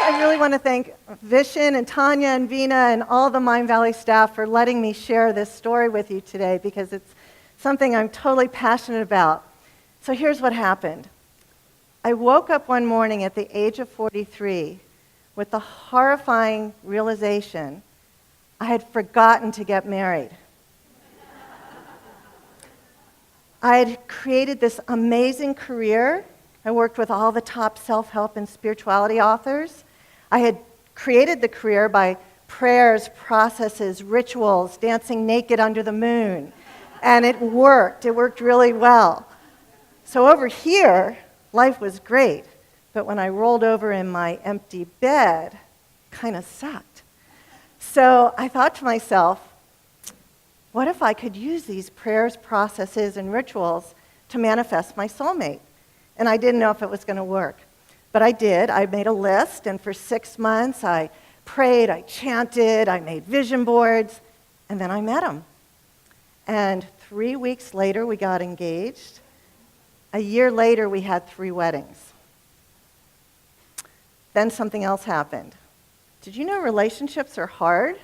I really want to thank Vishen and Tanya and Vina and all the Mind Valley staff for letting me share this story with you today because it's something I'm totally passionate about. So here's what happened. I woke up one morning at the age of 43 with the horrifying realization I had forgotten to get married. I had created this amazing career. I worked with all the top self-help and spirituality authors. I had created the career by prayers, processes, rituals, dancing naked under the moon. And it worked. It worked really well. So over here, life was great. But when I rolled over in my empty bed, kind of sucked. So I thought to myself, what if I could use these prayers, processes, and rituals to manifest my soulmate? And I didn't know if it was going to work. But I did. I made a list, and for 6 months I prayed, I chanted, I made vision boards, and then I met him. And 3 weeks later, we got engaged. A year later, we had 3 weddings. Then something else happened. Did you know relationships are hard?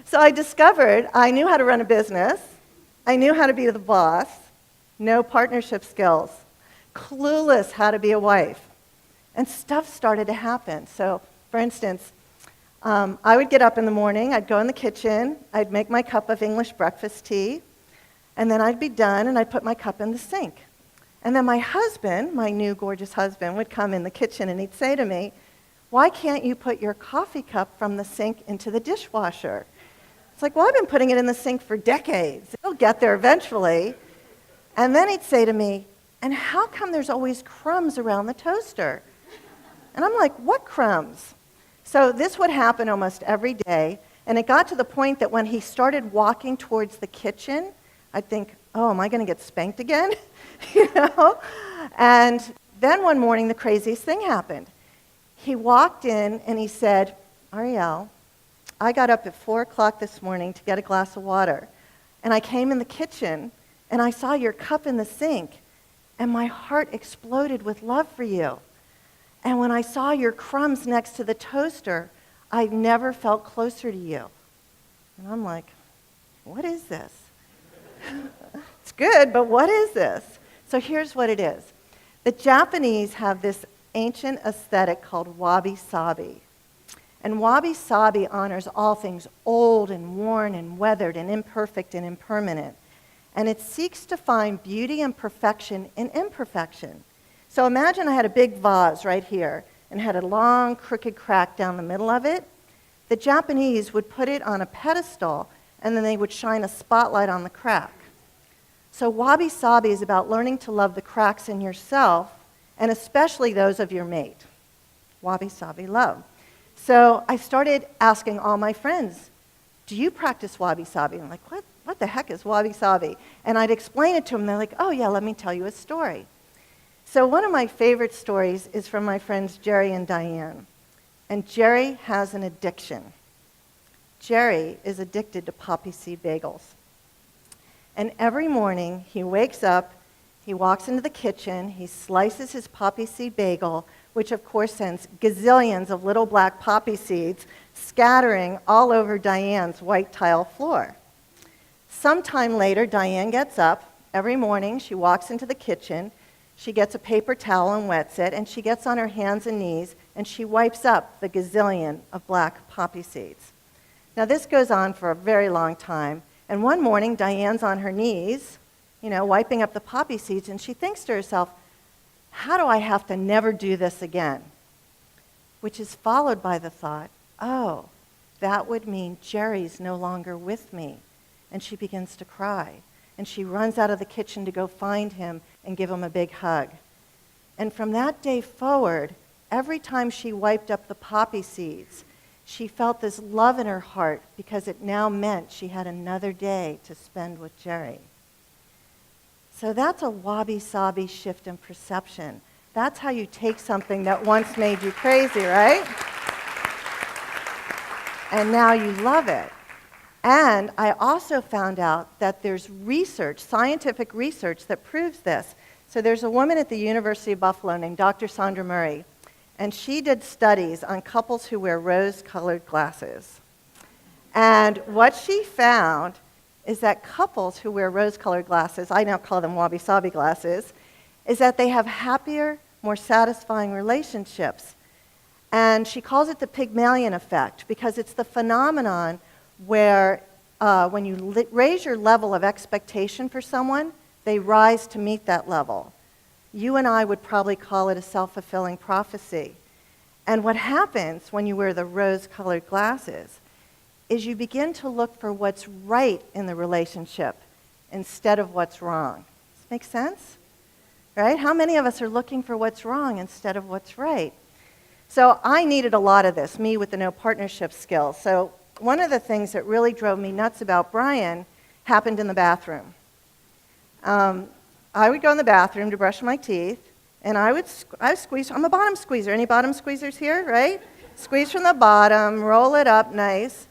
So I discovered I knew how to run a business. I knew how to be the boss. No partnership skills. Clueless how to be a wife. And stuff started to happen. So, for instance, I would get up in the morning, I'd go in the kitchen, I'd make my cup of English breakfast tea, and then I'd be done and I'd put my cup in the sink. And then my husband, my new gorgeous husband, would come in the kitchen and he'd say to me, "Why can't you put your coffee cup from the sink into the dishwasher?" It's like, well, I've been putting it in the sink for decades. It'll get there eventually. And then he'd say to me, "And how come there's always crumbs around the toaster?" And I'm like, what crumbs? So this would happen almost every day, and it got to the point that when he started walking towards the kitchen, I'd think, oh, am I going to get spanked again? You know? And then one morning, the craziest thing happened. He walked in and he said, "Arielle, I got up at 4 o'clock this morning to get a glass of water, and I came in the kitchen, and I saw your cup in the sink, and my heart exploded with love for you. And when I saw your crumbs next to the toaster, I never felt closer to you." And I'm like, what is this? It's good, but what is this? So here's what it is. The Japanese have this ancient aesthetic called Wabi Sabi. And Wabi Sabi honors all things old and worn and weathered and imperfect and impermanent. And it seeks to find beauty and perfection in imperfection. So imagine I had a big vase right here and had a long, crooked crack down the middle of it. The Japanese would put it on a pedestal, and then they would shine a spotlight on the crack. So Wabi Sabi is about learning to love the cracks in yourself, and especially those of your mate. Wabi Sabi love. So I started asking all my friends, do you practice Wabi Sabi? And I'm like, what the heck is Wabi Sabi? And I'd explain it to them. They're like, oh yeah, let me tell you a story. So one of my favorite stories is from my friends Jerry and Diane. And Jerry has an addiction. Jerry is addicted to poppy seed bagels. And every morning he wakes up, he walks into the kitchen, he slices his poppy seed bagel, which of course sends gazillions of little black poppy seeds scattering all over Diane's white tile floor. Sometime later, Diane gets up. Every morning she walks into the kitchen, she gets a paper towel and wets it, and she gets on her hands and knees, and she wipes up the gazillion of black poppy seeds. Now this goes on for a very long time, and one morning Diane's on her knees, wiping up the poppy seeds, and she thinks to herself, how do I have to never do this again? Which is followed by the thought, oh, that would mean Jerry's no longer with me. And she begins to cry. And she runs out of the kitchen to go find him and give him a big hug. And from that day forward, every time she wiped up the poppy seeds, she felt this love in her heart because it now meant she had another day to spend with Jerry. So that's a wabi-sabi shift in perception. That's how you take something that once made you crazy, right? And now you love it. And I also found out that there's research, scientific research, that proves this. So there's a woman at the University of Buffalo named Dr. Sandra Murray, and she did studies on couples who wear rose-colored glasses. And what she found is that couples who wear rose-colored glasses, I now call them Wabi Sabi glasses, is that they have happier, more satisfying relationships. And she calls it the Pygmalion effect because it's the phenomenon where when you raise your level of expectation for someone, they rise to meet that level. You and I would probably call it a self-fulfilling prophecy. And what happens when you wear the rose-colored glasses is you begin to look for what's right in the relationship instead of what's wrong. Does this make sense? Right? How many of us are looking for what's wrong instead of what's right? So I needed a lot of this, me with the no partnership skills. So one of the things that really drove me nuts about Brian happened in the bathroom. I would go in the bathroom to brush my teeth, and I would squeeze. I'm a bottom squeezer. Any bottom squeezers here, right? Squeeze from the bottom, roll it up nice.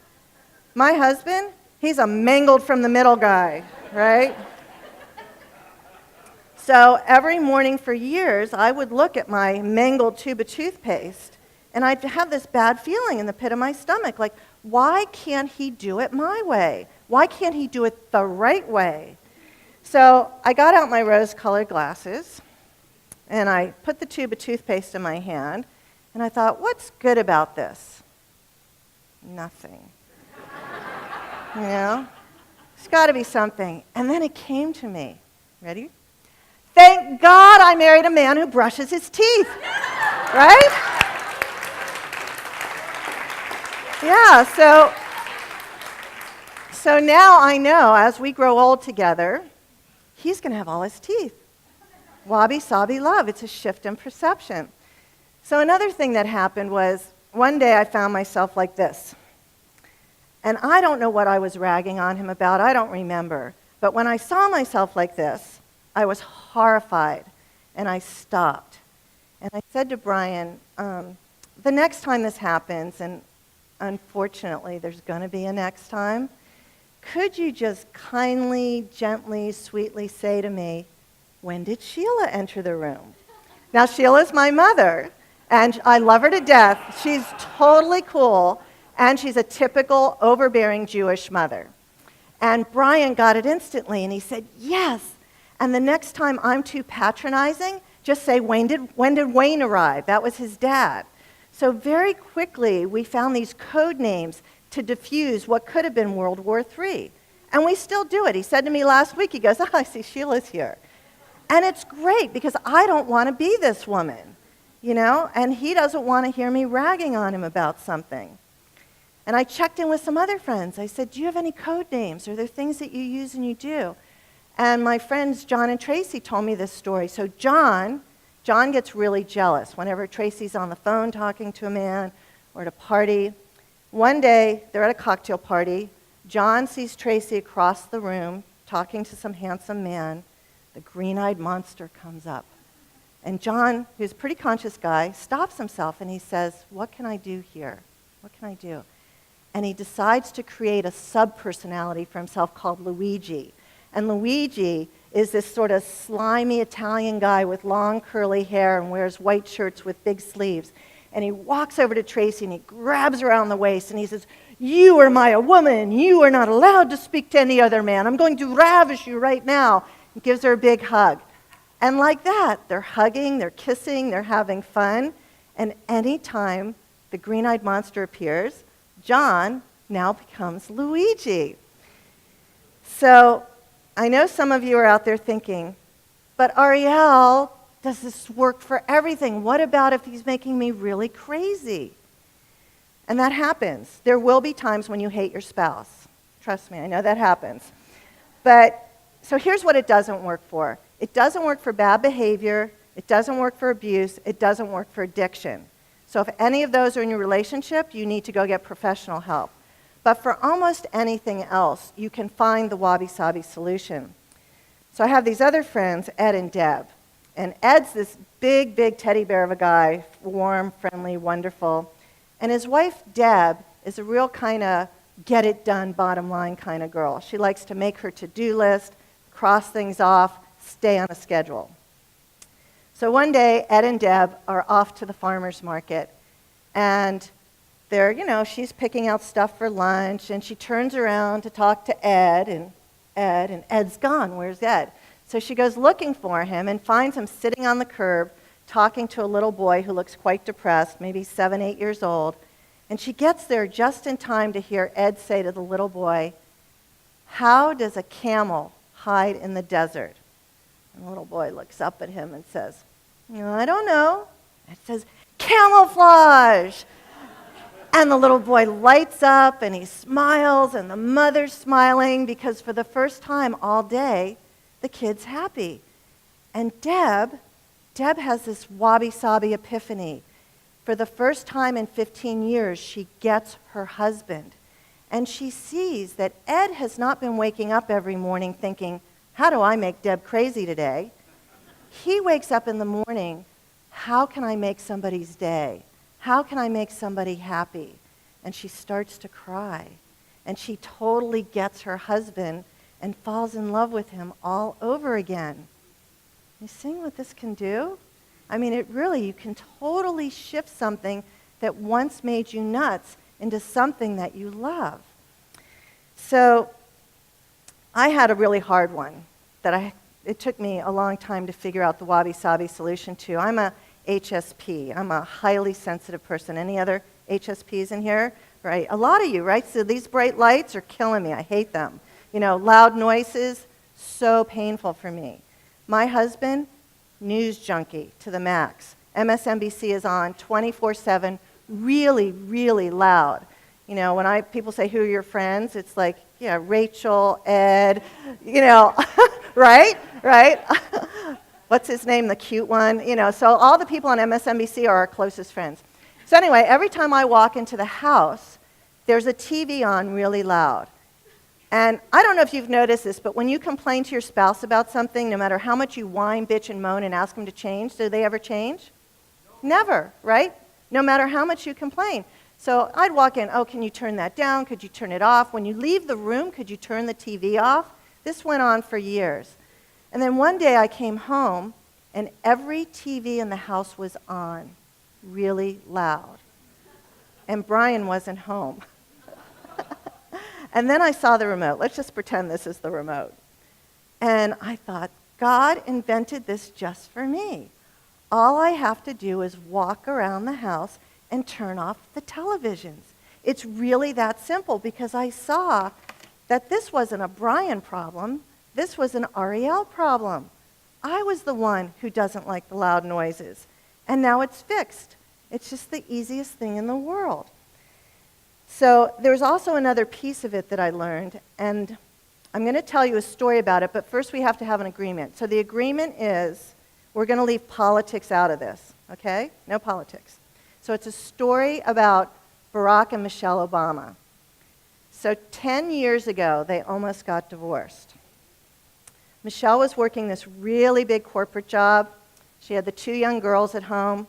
My husband, he's a mangled from the middle guy, right? So every morning for years, I would look at my mangled tube of toothpaste, and I'd have this bad feeling in the pit of my stomach, like, why can't he do it my way? Why can't he do it the right way? So I got out my rose-colored glasses, and I put the tube of toothpaste in my hand, and I thought, what's good about this? Nothing. You know? There's got to be something. And then it came to me. Ready? Thank God I married a man who brushes his teeth. Right? Yeah, so now I know as we grow old together, he's going to have all his teeth. Wabi Sabi love. It's a shift in perception. So another thing that happened was one day I found myself like this. And I don't know what I was ragging on him about. I don't remember. But when I saw myself like this, I was horrified, and I stopped. And I said to Brian, the next time this happens, and unfortunately there's going to be a next time, could you just kindly, gently, sweetly say to me, when did Sheila enter the room? Now, Sheila's my mother, and I love her to death. She's totally cool, and she's a typical overbearing Jewish mother. And Brian got it instantly, and he said, yes. And the next time I'm too patronizing, just say, when did Wayne arrive? That was his dad. So very quickly, we found these code names to diffuse what could have been World War III. And we still do it. He said to me last week, he goes, oh, I see Sheila's here. And it's great because I don't want to be this woman, you know? And he doesn't want to hear me ragging on him about something. And I checked in with some other friends. I said, do you have any code names? Are there things that you use and you do? And my friends John and Tracy told me this story. So John gets really jealous whenever Tracy's on the phone talking to a man or at a party. One day, they're at a cocktail party. John sees Tracy across the room talking to some handsome man. The green-eyed monster comes up. And John, who's a pretty conscious guy, stops himself and he says, what can I do here? What can I do? And he decides to create a sub-personality for himself called Luigi. And Luigi is this sort of slimy Italian guy with long curly hair and wears white shirts with big sleeves. And he walks over to Tracy and he grabs her around the waist and he says, you are my woman. You are not allowed to speak to any other man. I'm going to ravish you right now. He gives her a big hug. And like that, they're hugging, they're kissing, they're having fun. And anytime the green-eyed monster appears, John now becomes Luigi. So I know some of you are out there thinking, but Arielle, does this work for everything? What about if he's making me really crazy? And that happens. There will be times when you hate your spouse. Trust me, I know that happens. But so here's what it doesn't work for. It doesn't work for bad behavior. It doesn't work for abuse. It doesn't work for addiction. So if any of those are in your relationship, you need to go get professional help. But for almost anything else, you can find the Wabi Sabi solution. So I have these other friends, Ed and Deb. And Ed's this big, big teddy bear of a guy, warm, friendly, wonderful. And his wife, Deb, is a real kind of get-it-done, bottom-line kind of girl. She likes to make her to-do list, cross things off, stay on a schedule. So So one day, Ed and Deb are off to the farmer's market, and she's picking out stuff for lunch, and she turns around to talk to Ed, and Ed's gone. Where's Ed? So she goes looking for him and finds him sitting on the curb talking to a little boy who looks quite depressed, maybe 7, 8 years old. And she gets there just in time to hear Ed say to the little boy, "How does a camel hide in the desert?" And the little boy looks up at him and says, "I don't know." Ed says, "Camouflage!" And the little boy lights up and he smiles, and the mother's smiling because for the first time all day, the kid's happy. And Deb has this Wabi Sabi epiphany. For the first time in 15 years, she gets her husband. And she sees that Ed has not been waking up every morning thinking, "How do I make Deb crazy today?" He wakes up in the morning, "How can I make somebody's day? How can I make somebody happy?" And she starts to cry. And she totally gets her husband and falls in love with him all over again. You see what this can do? I mean, you can totally shift something that once made you nuts into something that you love. So I had a really hard one that it took me a long time to figure out the wabi-sabi solution to. I'm a HSP. I'm a highly sensitive person. Any other HSPs in here? Right? A lot of you, right? So these bright lights are killing me. I hate them. Loud noises, so painful for me. My husband, news junkie to the max. MSNBC is on 24/7, really, really loud. When people say, "Who are your friends?" It's like, yeah, Rachel, Ed, right? What's his name, the cute one? So all the people on MSNBC are our closest friends. So anyway, every time I walk into the house, there's a TV on really loud. And I don't know if you've noticed this, but when you complain to your spouse about something, no matter how much you whine, bitch, and moan and ask them to change, do they ever change? Never, right? No matter how much you complain. So I'd walk in, "Oh, can you turn that down? Could you turn it off? When you leave the room, could you turn the TV off?" This went on for years. And then one day I came home, and every TV in the house was on, really loud. And Brian wasn't home. And then I saw the remote. Let's just pretend this is the remote. And I thought, God invented this just for me. All I have to do is walk around the house and turn off the televisions. It's really that simple because I saw that this wasn't a Brian problem. This was an Arielle problem. I was the one who doesn't like the loud noises. And now it's fixed. It's just the easiest thing in the world. So there's also another piece of it that I learned, and I'm going to tell you a story about it, but first we have to have an agreement. So the agreement is we're going to leave politics out of this, okay? No politics. So it's a story about Barack and Michelle Obama. So 10 years ago, they almost got divorced. Michelle was working this really big corporate job. She had the 2 young girls at home.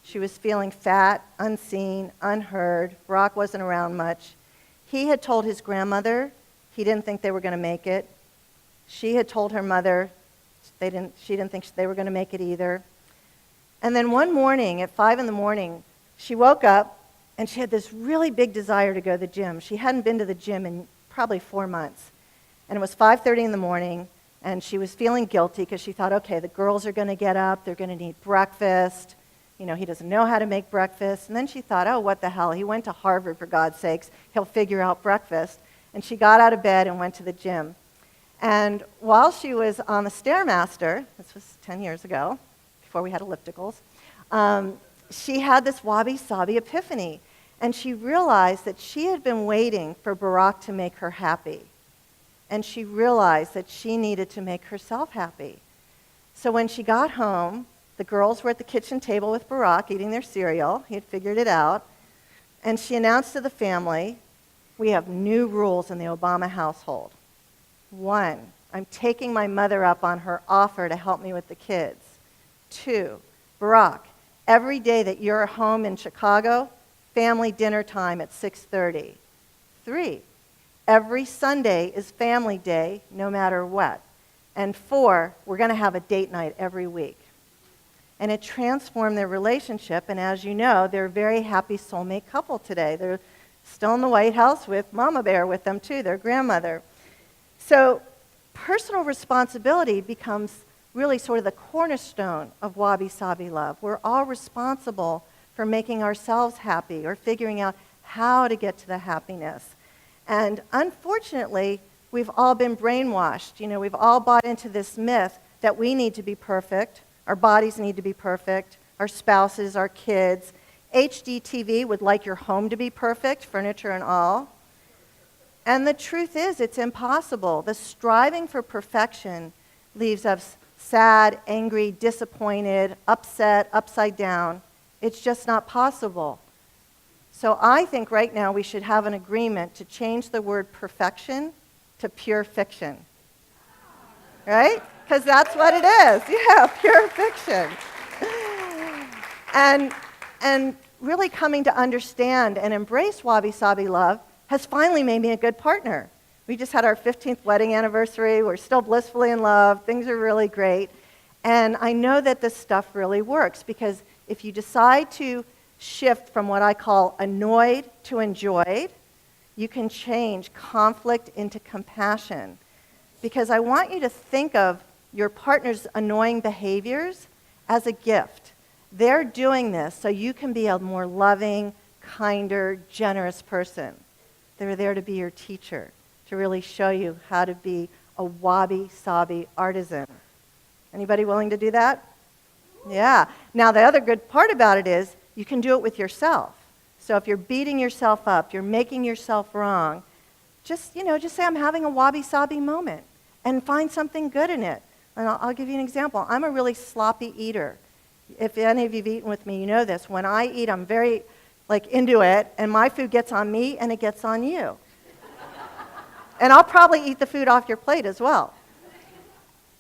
She was feeling fat, unseen, unheard. Barack wasn't around much. He had told his grandmother he didn't think they were going to make it. She had told her mother she didn't think they were going to make it either. And then one morning at 5 in the morning, she woke up and she had this really big desire to go to the gym. She hadn't been to the gym in probably 4 months. And it was 5:30 in the morning, and she was feeling guilty because she thought, okay, the girls are going to get up, they're going to need breakfast. He doesn't know how to make breakfast. And then she thought, oh, what the hell? He went to Harvard, for God's sakes. He'll figure out breakfast. And she got out of bed and went to the gym. And while she was on the Stairmaster, this was 10 years ago, before we had ellipticals, she had this wabi-sabi epiphany. And she realized that she had been waiting for Barack to make her happy. And she realized that she needed to make herself happy. So when she got home, the girls were at the kitchen table with Barack eating their cereal. He had figured it out. And she announced to the family, we have new rules in the Obama household. 1, I'm taking my mother up on her offer to help me with the kids. 2, Barack, every day that you're home in Chicago, family dinner time at 6:30. 3, every Sunday is family day, no matter what. And 4, we're going to have a date night every week. And it transformed their relationship, and as you know, they're a very happy soulmate couple today. They're still in the White House with Mama Bear with them too, their grandmother. So personal responsibility becomes really sort of the cornerstone of Wabi Sabi love. We're all responsible for making ourselves happy or figuring out how to get to the happiness. And unfortunately, we've all been brainwashed. You know, we've all bought into this myth that we need to be perfect, our bodies need to be perfect, our spouses, our kids. HDTV would like your home to be perfect, furniture and all. And the truth is, it's impossible. The striving for perfection leaves us sad, angry, disappointed, upset, upside down. It's just not possible. So I think right now we should have an agreement to change the word perfection to pure fiction. Right? Because that's what it is. Yeah, pure fiction. And really coming to understand and embrace Wabi Sabi love has finally made me a good partner. We just had our 15th wedding anniversary. We're still blissfully in love. Things are really great. And I know that this stuff really works because if you decide to shift from what I call annoyed to enjoyed, you can change conflict into compassion. Because I want you to think of your partner's annoying behaviors as a gift. They're doing this so you can be a more loving, kinder, generous person. They're there to be your teacher, to really show you how to be a Wabi Sabi artisan. Anybody willing to do that? Yeah. Now, the other good part about it is you can do it with yourself. So if you're beating yourself up, you're making yourself wrong, just say, I'm having a Wabi Sabi moment, and find something good in it. And I'll give you an example. I'm a really sloppy eater. If any of you have eaten with me, you know this. When I eat, I'm very into it, and my food gets on me, and it gets on you. And I'll probably eat the food off your plate as well.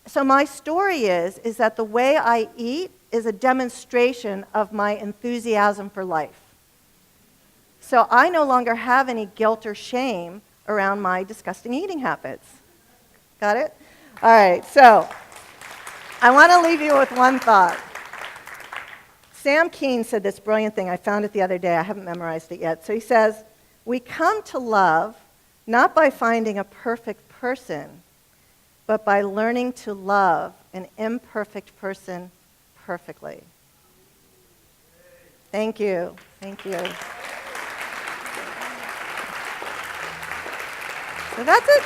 So my story is that the way I eat is a demonstration of my enthusiasm for life. So I no longer have any guilt or shame around my disgusting eating habits. Got it? All right, so I want to leave you with one thought. Sam Keen said this brilliant thing. I found it the other day. I haven't memorized it yet. So he says, we come to love not by finding a perfect person, but by learning to love an imperfect person perfectly. Thank you. Thank you. So that's it.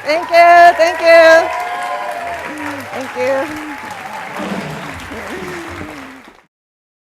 Thank you. Thank you. Thank you.